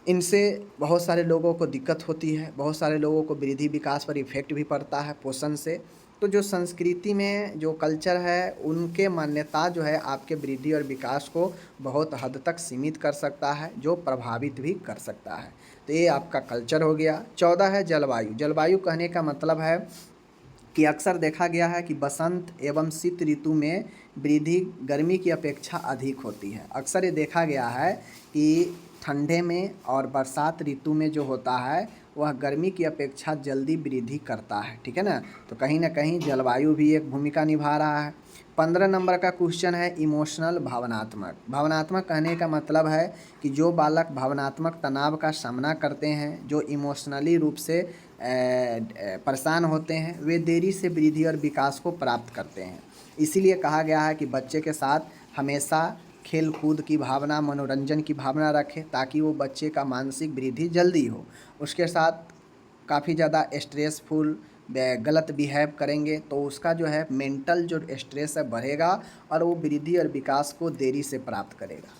इनसे बहुत सारे लोगों को दिक्कत होती है, बहुत सारे लोगों को वृद्धि विकास पर इफ़ेक्ट भी पड़ता है पोषण से। तो जो संस्कृति में जो कल्चर है उनके मान्यता जो है आपके वृद्धि और विकास को बहुत हद तक सीमित कर सकता है, जो प्रभावित भी कर सकता है। तो ये आपका कल्चर हो गया। 14 है जलवायु। जलवायु कहने का मतलब है कि अक्सर देखा गया है कि बसंत एवं शीत ऋतु में वृद्धि गर्मी की अपेक्षा अधिक होती है। अक्सर ये देखा गया है कि ठंडे में और बरसात ऋतु में जो होता है वह गर्मी की अपेक्षा जल्दी वृद्धि करता है, ठीक है ना। तो कहीं ना कहीं जलवायु भी एक भूमिका निभा रहा है। 15 नंबर का क्वेश्चन है इमोशनल, भावनात्मक। भावनात्मक कहने का मतलब है कि जो बालक भावनात्मक तनाव का सामना करते हैं, जो इमोशनली रूप से परेशान होते हैं, वे देरी से वृद्धि और विकास को प्राप्त करते हैं। इसीलिए कहा गया है कि बच्चे के साथ हमेशा खेल कूद की भावना, मनोरंजन की भावना रखें ताकि वो बच्चे का मानसिक वृद्धि जल्दी हो। उसके साथ काफ़ी ज़्यादा स्ट्रेसफुल गलत बिहेव करेंगे तो उसका जो है मेंटल जो स्ट्रेस है बढ़ेगा और वो वृद्धि और विकास को देरी से प्राप्त करेगा।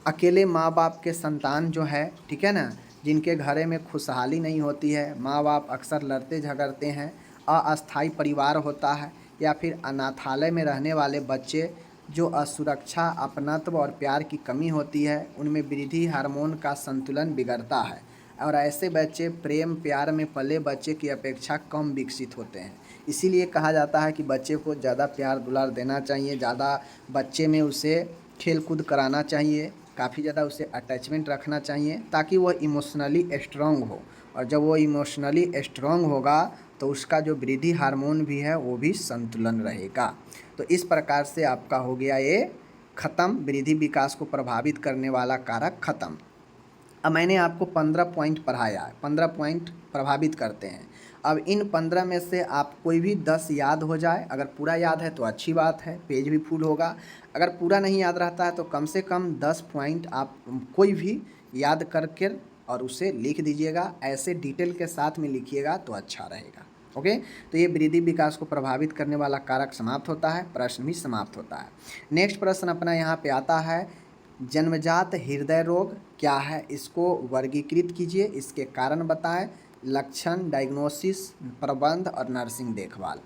अकेले माँ बाप के संतान जो है, ठीक है ना, जिनके घरे में खुशहाली नहीं होती है, माँ बाप अक्सर लड़ते झगड़ते हैं, अस्थायी परिवार होता है, या फिर अनाथालय में रहने वाले बच्चे जो असुरक्षा, अपनत्व और प्यार की कमी होती है, उनमें वृद्धि हार्मोन का संतुलन बिगड़ता है और ऐसे बच्चे प्रेम प्यार में पले बच्चे की अपेक्षा कम विकसित होते हैं। इसीलिए कहा जाता है कि बच्चे को ज़्यादा प्यार दुलार देना चाहिए, ज़्यादा बच्चे में उसे खेल कूद कराना चाहिए, काफ़ी ज़्यादा उसे अटैचमेंट रखना चाहिए ताकि वह इमोशनली स्ट्रांग हो। और जब वो इमोशनली स्ट्रांग होगा तो उसका जो वृद्धि हार्मोन भी है वो भी संतुलन रहेगा। तो इस प्रकार से आपका हो गया ये ख़त्म, वृद्धि विकास को प्रभावित करने वाला कारक ख़त्म। अब मैंने आपको 15 पॉइंट पढ़ाया है, 15 पॉइंट प्रभावित करते हैं। अब इन 15 में से आप कोई भी 10 याद हो जाए, अगर पूरा याद है तो अच्छी बात है, पेज भी फुल होगा। अगर पूरा नहीं याद रहता है तो कम से कम 10 पॉइंट आप कोई भी याद करके और उसे लिख दीजिएगा। ऐसे डिटेल के साथ में लिखिएगा तो अच्छा रहेगा। ओके, तो ये वृद्धि विकास को प्रभावित करने वाला कारक समाप्त होता है, प्रश्न भी समाप्त होता है। नेक्स्ट प्रश्न अपना यहाँ पे आता है, जन्मजात हृदय रोग क्या है, इसको वर्गीकृत कीजिए, इसके कारण बताएं, लक्षण, डायग्नोसिस, प्रबंध और नर्सिंग देखभाल।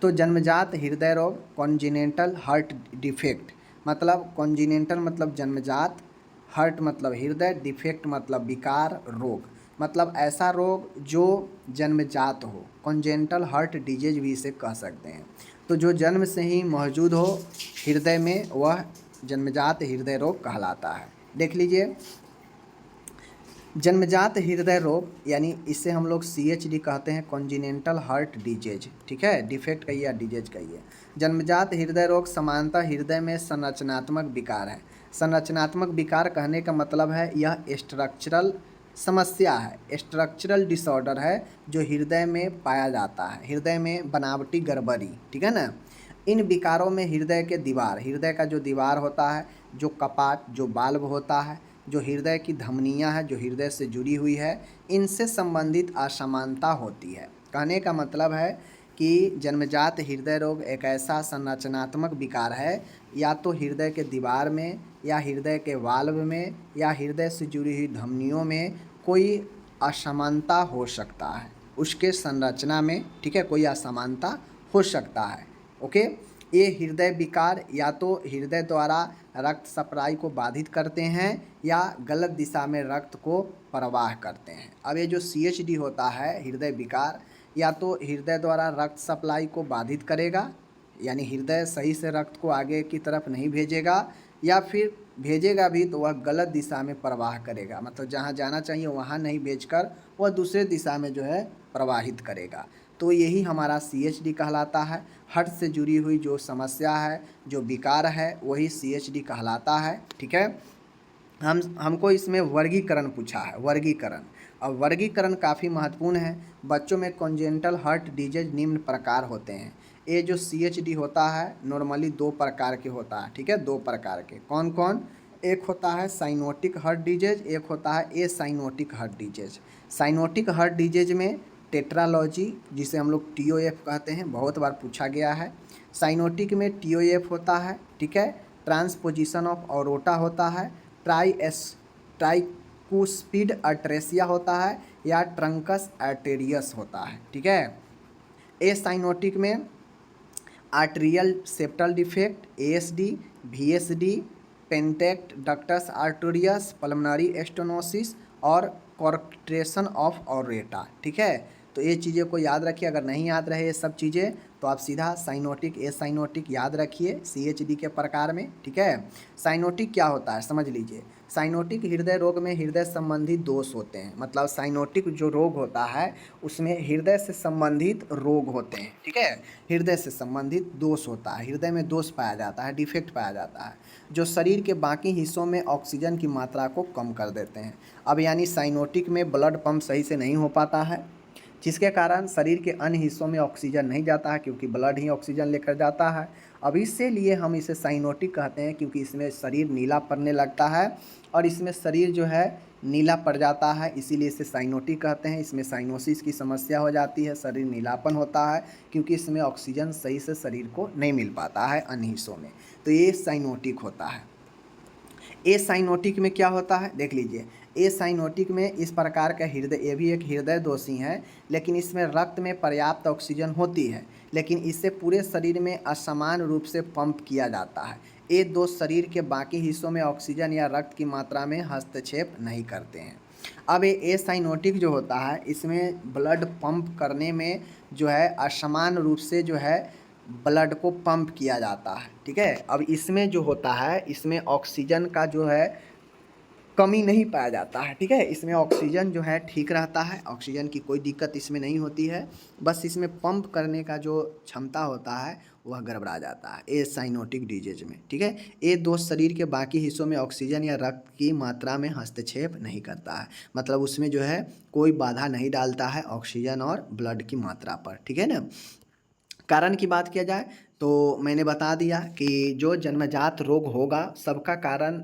तो जन्मजात हृदय रोग, कॉन्जिनेंटल हार्ट डिफेक्ट, मतलब कॉन्जिनेंटल मतलब जन्मजात, हार्ट मतलब हृदय, डिफेक्ट मतलब विकार, रोग मतलब ऐसा रोग जो जन्मजात हो, कॉन्जेंटल हार्ट डिजीज भी इसे कह सकते हैं। तो जो जन्म से ही मौजूद हो हृदय में वह जन्मजात हृदय रोग कहलाता है। देख लीजिए, जन्मजात हृदय रोग यानी इसे हम लोग CHD कहते हैं, कॉन्जिनेंटल हार्ट डिजीज, ठीक है, डिफेक्ट कहिए या डिजीज कहिए। जन्मजात हृदय रोग सामान्यतः हृदय में संरचनात्मक विकार है। संरचनात्मक विकार कहने का मतलब है यह स्ट्रक्चरल समस्या है, स्ट्रक्चरल डिसऑर्डर है जो हृदय में पाया जाता है, हृदय में बनावटी गड़बड़ी, ठीक है ना। इन विकारों में हृदय के दीवार, हृदय का जो दीवार होता है, जो कपाट, जो बाल्ब होता है, जो हृदय की धमनियां है जो हृदय से जुड़ी हुई है, इनसे संबंधित असमानता होती है। कहने का मतलब है कि जन्मजात हृदय रोग एक ऐसा संरचनात्मक विकार है, या तो हृदय के दीवार में या हृदय के वाल्व में या हृदय से जुड़ी हुई धमनियों में कोई असमानता हो सकता है, उसके संरचना में, ठीक है, कोई असमानता हो सकता है। ओके, ये हृदय विकार या तो हृदय द्वारा रक्त सप्लाई को बाधित करते हैं या गलत दिशा में रक्त को प्रवाह करते हैं। अब ये जो CHD होता है हृदय विकार, या तो हृदय द्वारा रक्त सप्लाई को बाधित करेगा, यानी हृदय सही से रक्त को आगे की तरफ नहीं भेजेगा, या फिर भेजेगा भी तो वह गलत दिशा में प्रवाह करेगा, मतलब जहाँ जाना चाहिए वहाँ नहीं भेजकर वह दूसरे दिशा में जो है प्रवाहित करेगा। तो यही हमारा CHD कहलाता है। हार्ट से जुड़ी हुई जो समस्या है, जो विकार है, वही CHD कहलाता है, ठीक है। हमको इसमें वर्गीकरण पूछा है, वर्गीकरण। अब वर्गीकरण काफ़ी महत्वपूर्ण है। बच्चों में कॉन्जेनिटल हार्ट डिजीज निम्न प्रकार होते हैं। ये जो CHD होता है नॉर्मली 2 प्रकार के होता है, ठीक है, 2 प्रकार के। कौन कौन? एक होता है साइनोटिक हार्ट डिजीज, एक होता है acyanotic heart disease. Cyanotic heart disease में टेट्रालॉजी, जिसे हम लोग TOF कहते हैं, बहुत बार पूछा गया है। साइनोटिक में TOF होता है, ठीक है, ट्रांसपोजिशन ऑफ ऑरोटा होता है, ट्राइकुस्पिड अट्रेसिया होता है, या ट्रंकस आर्टेरियस होता है, ठीक है। एसाइनोटिक में atrial septal defect, ASD, VSD, patent ductus arteriosus, pulmonary stenosis और कॉर्ट्रेशन ऑफ ऑरेटा, ठीक है। तो ये चीज़ें को याद रखिए। अगर नहीं याद रहे ये सब चीज़ें तो आप सीधा साइनोटिक, एसाइनोटिक याद रखिए CHD के प्रकार में, ठीक है। साइनोटिक क्या होता है समझ लीजिए। साइनोटिक हृदय रोग में हृदय संबंधी दोष होते हैं, मतलब साइनोटिक जो रोग होता है उसमें हृदय से संबंधित रोग होते हैं, ठीक है, हृदय से संबंधित दोष होता है, हृदय में दोष पाया जाता है, डिफेक्ट पाया जाता है, जो शरीर के बाकी हिस्सों में ऑक्सीजन की मात्रा को कम कर देते हैं। अब यानी साइनोटिक में ब्लड पंप सही से नहीं हो पाता है, जिसके कारण शरीर के अन्य हिस्सों में ऑक्सीजन नहीं जाता है, क्योंकि ब्लड ही ऑक्सीजन लेकर जाता है। अब इसीलिए हम इसे साइनोटिक कहते हैं, क्योंकि इसमें शरीर नीला पड़ने लगता है और इसमें शरीर जो है नीला पड़ जाता है, इसीलिए इसे साइनोटिक कहते हैं। इसमें साइनोसिस की समस्या हो जाती है, शरीर नीलापन होता है, क्योंकि इसमें ऑक्सीजन सही से शरीर को नहीं मिल पाता है अन्य हिस्सों में, तो ये साइनोटिक होता है। एसाइनोटिक में क्या होता है देख लीजिए। एसाइनोटिक में इस प्रकार का हृदय, ये भी एक हृदय दोषी है, लेकिन इसमें रक्त में पर्याप्त ऑक्सीजन होती है, लेकिन इससे पूरे शरीर में असमान रूप से पंप किया जाता है। ये दोष शरीर के बाकी हिस्सों में ऑक्सीजन या रक्त की मात्रा में हस्तक्षेप नहीं करते हैं। अब ये एसाइनोटिक जो होता है इसमें ब्लड पंप करने में जो है असमान रूप से जो है ब्लड को पंप किया जाता है, ठीक है। अब इसमें जो होता है इसमें ऑक्सीजन का जो है कमी नहीं पाया जाता है। ठीक है, इसमें ऑक्सीजन जो है ठीक रहता है, ऑक्सीजन की कोई दिक्कत इसमें नहीं होती है। बस इसमें पंप करने का जो क्षमता होता है वह गड़बड़ा जाता है ए साइनोटिक डिजीज में। ठीक है, ये दोष शरीर के बाकी हिस्सों में ऑक्सीजन या रक्त की मात्रा में हस्तक्षेप नहीं करता है, मतलब उसमें जो है कोई बाधा नहीं डालता है ऑक्सीजन और ब्लड की मात्रा पर। ठीक है ना। कारण की बात किया जाए तो मैंने बता दिया कि जो जन्मजात रोग होगा सबका कारण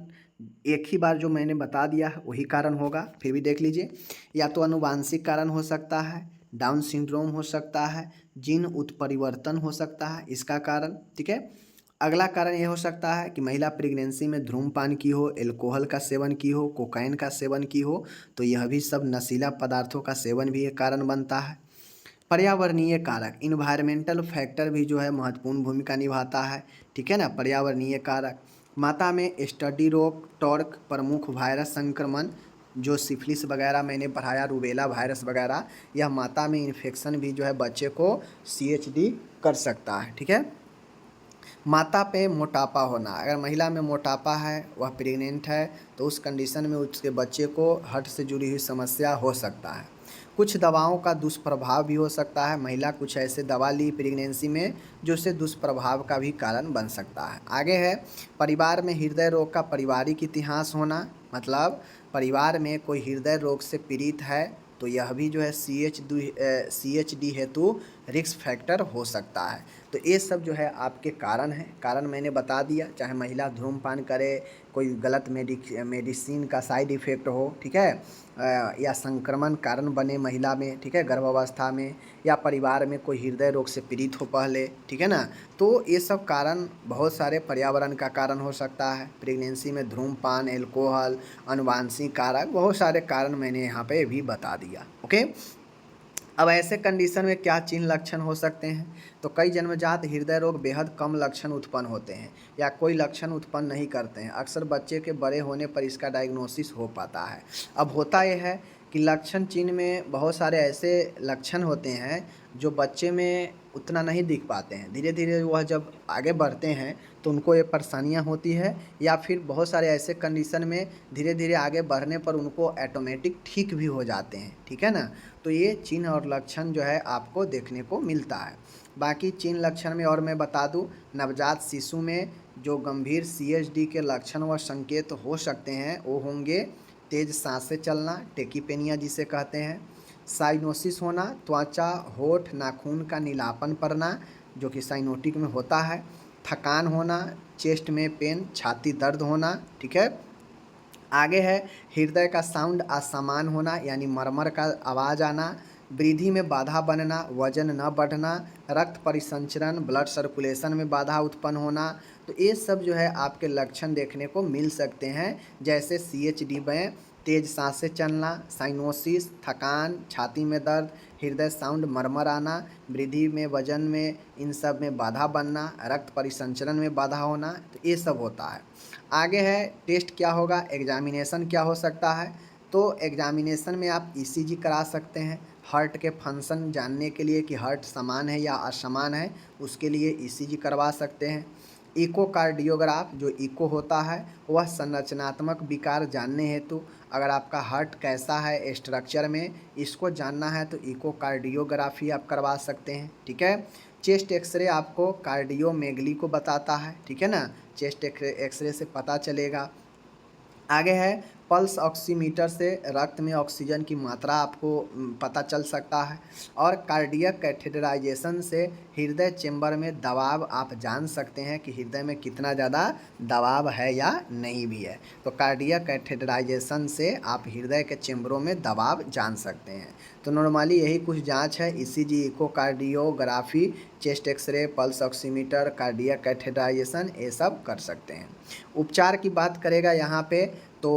एक ही बार जो मैंने बता दिया है वही कारण होगा। फिर भी देख लीजिए, या तो अनुवांशिक कारण हो सकता है, डाउन सिंड्रोम हो सकता है, जीन उत्परिवर्तन हो सकता है इसका कारण। ठीक है, अगला कारण ये हो सकता है कि महिला प्रेगनेंसी में धूम्रपान की हो, एल्कोहल का सेवन की हो, कोकाइन का सेवन की हो, तो यह भी सब नशीला पदार्थों का सेवन भी एक कारण बनता है। पर्यावरणीय कारक, इन्वायरमेंटल फैक्टर भी जो है महत्वपूर्ण भूमिका निभाता है। ठीक है ना। पर्यावरणीय कारक, माता में स्टडी रोग, टॉर्क, प्रमुख वायरस संक्रमण जो सिफिलिस वगैरह मैंने पढ़ाया, रूबेला वायरस वगैरह, यह माता में इन्फेक्शन भी जो है बच्चे को CHD कर सकता है। ठीक है। माता पे मोटापा होना, अगर महिला में मोटापा है, वह प्रेग्नेंट है, तो उस कंडीशन में उसके बच्चे को हार्ट से जुड़ी हुई समस्या हो सकता है। कुछ दवाओं का दुष्प्रभाव भी हो सकता है, महिला कुछ ऐसे दवा ली प्रेगनेंसी में जो उससे दुष्प्रभाव का भी कारण बन सकता है। आगे है परिवार में हृदय रोग का पारिवारिक इतिहास होना, मतलब परिवार में कोई हृदय रोग से पीड़ित है तो यह भी जो है CHD हेतु रिस्क फैक्टर हो सकता है। तो ये सब जो है आपके कारण हैं। कारण मैंने बता दिया, चाहे महिला धूम्रपान करे, कोई गलत मेडिसिन का साइड इफ़ेक्ट हो, ठीक है, या संक्रमण कारण बने महिला में, ठीक है, गर्भावस्था में, या परिवार में कोई हृदय रोग से पीड़ित हो पहले। ठीक है ना। तो ये सब कारण बहुत सारे पर्यावरण का कारण हो सकता है, प्रेगनेंसी में धूम्रपान, एल्कोहल, अनुवांशिक कारक, बहुत सारे कारण मैंने यहाँ पे भी बता दिया। ओके। अब ऐसे कंडीशन में क्या चिन्ह लक्षण हो सकते हैं, तो कई जन्मजात हृदय रोग बेहद कम लक्षण उत्पन्न होते हैं या कोई लक्षण उत्पन्न नहीं करते हैं। अक्सर बच्चे के बड़े होने पर इसका डायग्नोसिस हो पाता है। अब होता यह है कि लक्षण चिन्ह में बहुत सारे ऐसे लक्षण होते हैं जो बच्चे में उतना नहीं दिख पाते हैं, धीरे धीरे वह जब आगे बढ़ते हैं तो उनको ये परेशानियां होती है, या फिर बहुत सारे ऐसे कंडीशन में धीरे धीरे आगे बढ़ने पर उनको ऑटोमेटिक ठीक भी हो जाते हैं। ठीक है ना। तो ये चिन्ह और लक्षण जो है आपको देखने को मिलता है। बाकी चिन्ह लक्षण में और मैं बता दूं, नवजात शिशु में जो गंभीर CHD के लक्षण व संकेत हो सकते हैं वो होंगे तेज सांसें चलना, टेकीपेनिया जिसे कहते हैं, साइनोसिस होना, त्वचा, होठ, नाखून का नीलापन पड़ना जो कि साइनोटिक में होता है, थकान होना, चेस्ट में पेन, छाती दर्द होना। ठीक है। आगे है हृदय का साउंड असमान होना, यानी मरमर का आवाज़ आना, वृद्धि में बाधा बनना, वजन न बढ़ना, रक्त परिसंचरण, ब्लड सर्कुलेशन में बाधा उत्पन्न होना। तो ये सब जो है आपके लक्षण देखने को मिल सकते हैं, जैसे CHD में तेज सांसें चलना, साइनोसिस, थकान, छाती में दर्द, हृदय साउंड, मरमर आना, वृद्धि में वजन में, इन सब में बाधा बनना, रक्त परिसंचरण में बाधा होना, तो ये सब होता है। आगे है टेस्ट क्या होगा, एग्जामिनेशन क्या हो सकता है, तो एग्जामिनेशन में आप ECG करा सकते हैं, हार्ट के फंक्शन जानने के लिए कि हार्ट समान है या असमान है, उसके लिए ECG करवा सकते हैं। इकोकार्डियोग्राफ जो इको होता है वह संरचनात्मक विकार जानने हेतु, अगर आपका हार्ट कैसा है स्ट्रक्चर में इसको जानना है तो इकोकार्डियोग्राफी आप करवा सकते हैं। ठीक है। चेस्ट एक्सरे आपको कार्डियोमेगली को बताता है। ठीक है ना, चेस्ट एक्सरे से पता चलेगा। आगे है पल्स ऑक्सीमीटर से रक्त में ऑक्सीजन की मात्रा आपको पता चल सकता है, और कार्डियक कैथेटराइजेशन से हृदय चेंबर में दबाव आप जान सकते हैं कि हृदय में कितना ज़्यादा दबाव है या नहीं भी है। तो कार्डियक कैथेटराइजेशन से आप हृदय के चेंबरों में दबाव जान सकते हैं। तो नॉर्मली यही कुछ जांच है, ECG, echocardiography, chest x ray, pulse oximeter, cardiac catheterisation, ये सब कर सकते हैं। उपचार की बात करेगा यहाँ पे, तो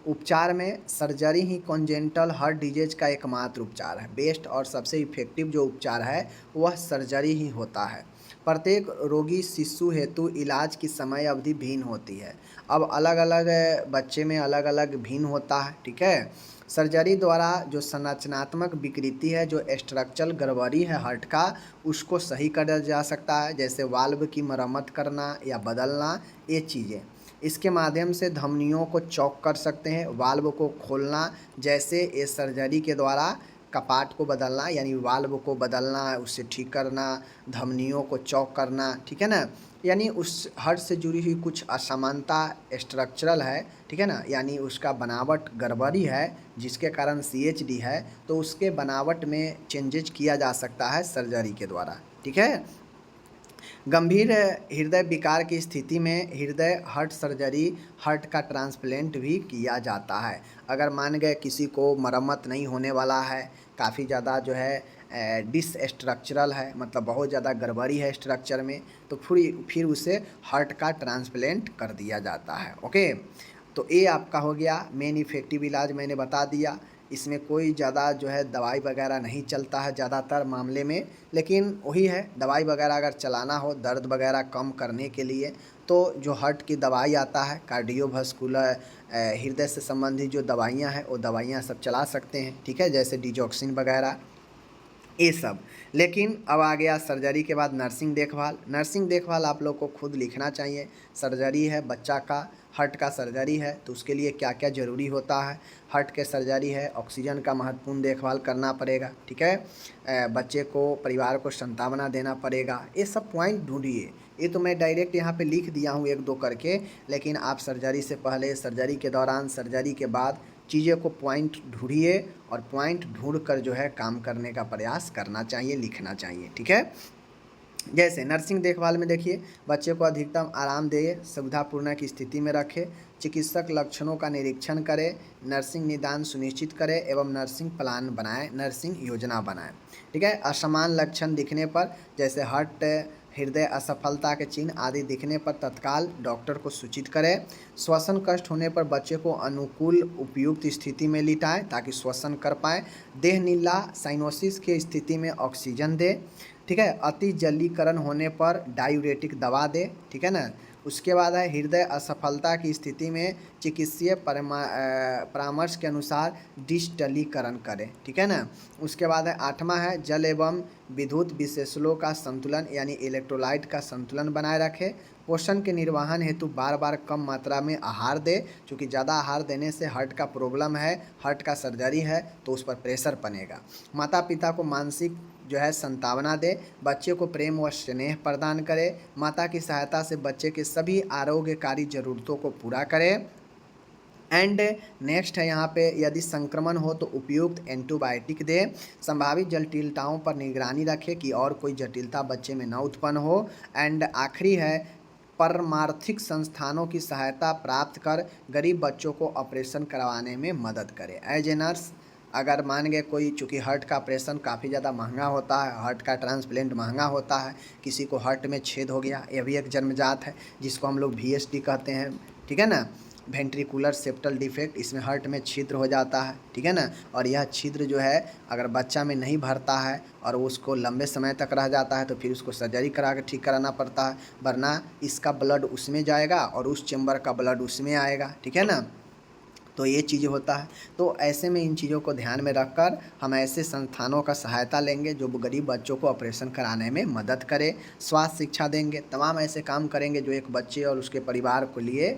उपचार में सर्जरी ही कॉन्जेंटल हार्ट डिजीज का एकमात्र उपचार है। बेस्ट और सबसे इफेक्टिव जो उपचार है वह सर्जरी ही होता है। प्रत्येक रोगी शिशु हेतु इलाज की समय अवधि भिन्न होती है। अब अलग अलग बच्चे में अलग अलग भिन्न होता है। ठीक है। सर्जरी द्वारा जो संरचनात्मक विकृति है, जो स्ट्रक्चरल गड़बड़ी है हार्ट का, उसको सही करा जा सकता है, जैसे वाल्व की मरम्मत करना या बदलना, ये चीज़ें। इसके माध्यम से धमनियों को चौक कर सकते हैं, वाल्व को खोलना, जैसे इस सर्जरी के द्वारा कपाट को बदलना यानी वाल्व को बदलना, उसे ठीक करना, धमनियों को चौक करना, ठीक है ना। यानी उस हार्ट से जुड़ी हुई कुछ असमानता स्ट्रक्चरल है, ठीक है ना, यानी उसका बनावट गड़बड़ी है जिसके कारण CHD है, तो उसके बनावट में चेंजेज किया जा सकता है सर्जरी के द्वारा, ठीक है। गंभीर हृदय विकार की स्थिति में हृदय हार्ट सर्जरी, हार्ट का ट्रांसप्लांट भी किया जाता है। अगर मान गए किसी को मरम्मत नहीं होने वाला है, काफ़ी ज़्यादा जो है डिसस्ट्रक्चरल है, मतलब बहुत ज़्यादा गड़बड़ी है स्ट्रक्चर में, तो फिर उसे हार्ट का ट्रांसप्लांट कर दिया जाता है। ओके, तो ये आपका हो गया मेन इफ़ेक्टिव इलाज, मैंने बता दिया। इसमें कोई ज़्यादा जो है दवाई वगैरह नहीं चलता है ज़्यादातर मामले में, लेकिन वही है, दवाई वगैरह अगर चलाना हो दर्द वगैरह कम करने के लिए, तो जो हार्ट की दवाई आता है कार्डियोवास्कुलर, हृदय से संबंधित जो दवाइयाँ हैं वो दवाइयाँ सब चला सकते हैं, ठीक है, जैसे डिजॉक्सिन वगैरह ये सब। लेकिन अब आ गया सर्जरी के बाद नर्सिंग देखभाल। नर्सिंग देखभाल आप लोग को खुद लिखना चाहिए। सर्जरी है बच्चा का, हार्ट का सर्जरी है, तो उसके लिए क्या क्या ज़रूरी होता है। हार्ट के सर्जरी है, ऑक्सीजन का महत्वपूर्ण देखभाल करना पड़ेगा, ठीक है। बच्चे को, परिवार को सांत्वना देना पड़ेगा। ये सब पॉइंट ढूंढिए। ये तो मैं डायरेक्ट यहाँ पे लिख दिया हूँ एक दो करके, लेकिन आप सर्जरी से पहले, सर्जरी के दौरान, सर्जरी के बाद चीज़ों को पॉइंट ढूंढिए और पॉइंट ढूंढ कर जो है काम करने का प्रयास करना चाहिए, लिखना चाहिए, ठीक है। जैसे नर्सिंग देखभाल में देखिए, बच्चे को अधिकतम आरामदेह सुविधापूर्ण की स्थिति में रखें, चिकित्सक लक्षणों का निरीक्षण करे, नर्सिंग निदान सुनिश्चित करे एवं नर्सिंग प्लान बनाएं, नर्सिंग योजना बनाएं, ठीक है। असमान लक्षण दिखने पर, जैसे हार्ट, हृदय असफलता के चिन्ह आदि दिखने पर तत्काल डॉक्टर को सूचित करें। श्वसन कष्ट होने पर बच्चे को अनुकूल उपयुक्त स्थिति में लिटाएं ताकि श्वसन कर पाएँ। देह नीला साइनोसिस की स्थिति में ऑक्सीजन दे, ठीक है। अति जलीकरण होने पर डायूरेटिक दवा दे, ठीक है ना। उसके बाद है हृदय असफलता की स्थिति में चिकित्सीय परामर्श के अनुसार डिस्टलीकरण करें, ठीक है ना। उसके बाद है 8वां है जल एवं विद्युत विशेषलों का संतुलन यानी इलेक्ट्रोलाइट का संतुलन बनाए रखें। पोषण के निर्वहन हेतु बार बार कम मात्रा में आहार दे, क्योंकि ज़्यादा आहार देने से हार्ट का प्रॉब्लम है, हार्ट का सर्जरी है, तो उस पर प्रेशर बनेगा। माता पिता को मानसिक जो है सांत्वना दे, बच्चे को प्रेम व स्नेह प्रदान करे, माता की सहायता से बच्चे के सभी आरोग्यकारी ज़रूरतों को पूरा करे। एंड नेक्स्ट है यहाँ पे, यदि संक्रमण हो तो उपयुक्त एंटीबायोटिक दे। संभावित जटिलताओं पर निगरानी रखे कि और कोई जटिलता बच्चे में न उत्पन्न हो। एंड आखिरी है, परमार्थिक संस्थानों की सहायता प्राप्त कर गरीब बच्चों को ऑपरेशन करवाने में मदद करे। एज ए नर्स, अगर मान गए कोई, चूँकि हार्ट का ऑपरेशन काफ़ी ज़्यादा महंगा होता है, हार्ट का ट्रांसप्लांट महंगा होता है, किसी को हार्ट में छेद हो गया, यह भी एक जन्मजात है जिसको हम लोग VSD कहते हैं, ठीक है ना, वेंट्रिकुलर सेप्टल डिफेक्ट। इसमें हार्ट में छिद्र हो जाता है, ठीक है ना, और यह छिद्र जो है अगर बच्चा में नहीं भरता है और उसको लंबे समय तक रह जाता है तो फिर उसको सर्जरी करा के ठीक कराना पड़ता है, वरना इसका ब्लड उसमें जाएगा और उस चेम्बर का ब्लड उसमें आएगा, ठीक है ना। तो ये चीज़ होता है। तो ऐसे में इन चीज़ों को ध्यान में रखकर हम ऐसे संस्थानों का सहायता लेंगे जो गरीब बच्चों को ऑपरेशन कराने में मदद करे, स्वास्थ्य शिक्षा देंगे, तमाम ऐसे काम करेंगे जो एक बच्चे और उसके परिवार के लिए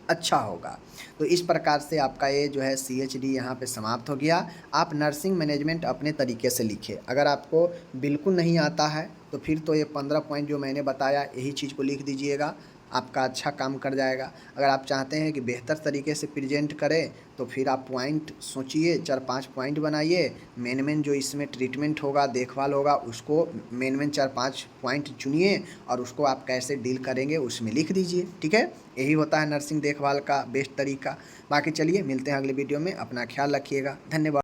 अच्छा होगा। तो इस प्रकार से आपका ये जो है CHD यहाँ पे समाप्त हो गया। आप नर्सिंग मैनेजमेंट अपने तरीके से लिखिए। अगर आपको बिल्कुल नहीं आता है तो फिर तो ये 15 पॉइंट जो मैंने बताया यही चीज़ को लिख दीजिएगा, आपका अच्छा काम कर जाएगा। अगर आप चाहते हैं कि बेहतर तरीके से प्रेजेंट करें तो फिर आप पॉइंट सोचिए, 4-5 पॉइंट बनाइए। मेन जो इसमें ट्रीटमेंट होगा, देखभाल होगा, उसको मेन 4-5 पॉइंट चुनिए और उसको आप कैसे डील करेंगे उसमें लिख दीजिए, ठीक है। यही होता है नर्सिंग देखभाल का बेस्ट तरीका। बाकी चलिए मिलते हैं अगले वीडियो में, अपना ख्याल रखिएगा, धन्यवाद।